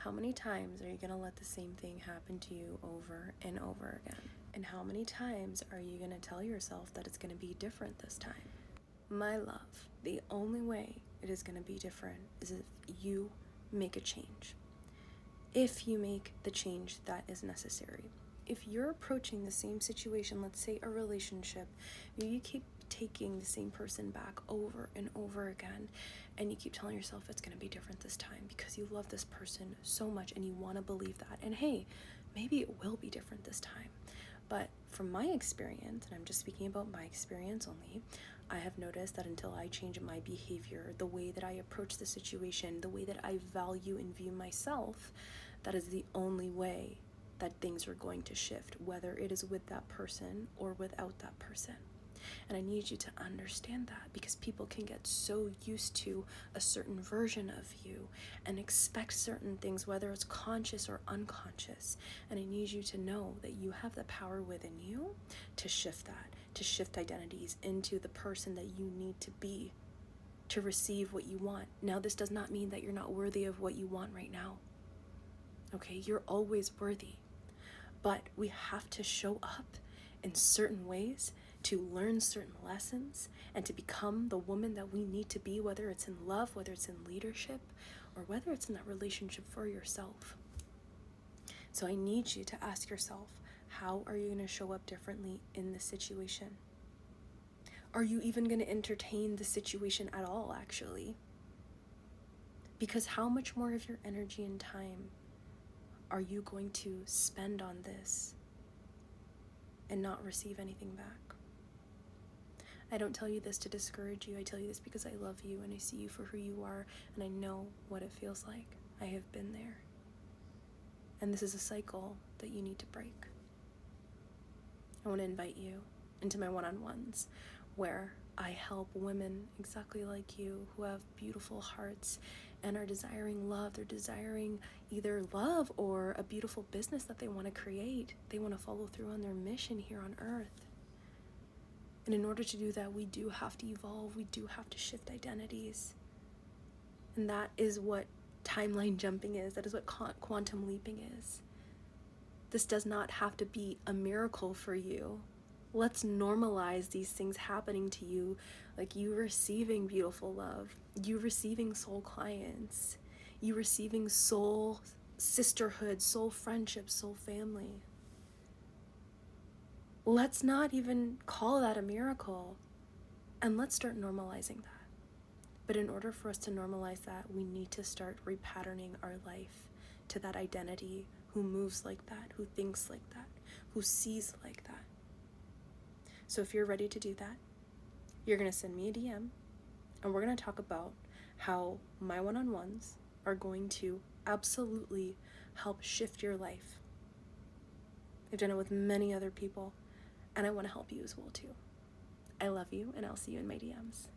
How many times are you going to let the same thing happen to you over and over again? And how many times are you going to tell yourself that it's going to be different this time? My love, the only way it is going to be different is if you make a change. If you make the change that is necessary. If you're approaching the same situation, let's say a relationship, you keep taking the same person back over and over again, and you keep telling yourself it's going to be different this time because you love this person so much and you want to believe that. And hey, maybe it will be different this time. But from my experience, and I'm just speaking about my experience only, I have noticed that until I change my behavior, the way that I approach the situation, the way that I value and view myself, that is the only way that things are going to shift, whether it is with that person or without that person. And I need you to understand that, because people can get so used to a certain version of you and expect certain things, whether it's conscious or unconscious. And I need you to know that you have the power within you to shift that, to shift identities into the person that you need to be to receive what you want. Now, this does not mean that you're not worthy of what you want right now. Okay, you're always worthy. But we have to show up in certain ways to learn certain lessons and to become the woman that we need to be, whether it's in love, whether it's in leadership, or whether it's in that relationship for yourself. So I need you to ask yourself, how are you going to show up differently in this situation? Are you even going to entertain the situation at all, actually? Because how much more of your energy and time are you going to spend on this and not receive anything back? I don't tell you this to discourage you. I tell you this because I love you and I see you for who you are, and I know what it feels like. I have been there. And this is a cycle that you need to break. I want to invite you into my one-on-ones, where I help women exactly like you who have beautiful hearts and are desiring love. They're desiring either love or a beautiful business that they want to create. They want to follow through on their mission here on earth. And in order to do that, we do have to evolve. We do have to shift identities. And that is what timeline jumping is. That is what quantum leaping is. This does not have to be a miracle for you. Let's normalize these things happening to you, like you receiving beautiful love, you receiving soul clients, you receiving soul sisterhood, soul friendship, soul family. Let's not even call that a miracle, and let's start normalizing that. But in order for us to normalize that, we need to start repatterning our life to that identity who moves like that, who thinks like that, who sees like that. So if you're ready to do that, you're going to send me a DM, and we're going to talk about how my one-on-ones are going to absolutely help shift your life. I've done it with many other people, and I want to help you as well too. I love you, and I'll see you in my DMs.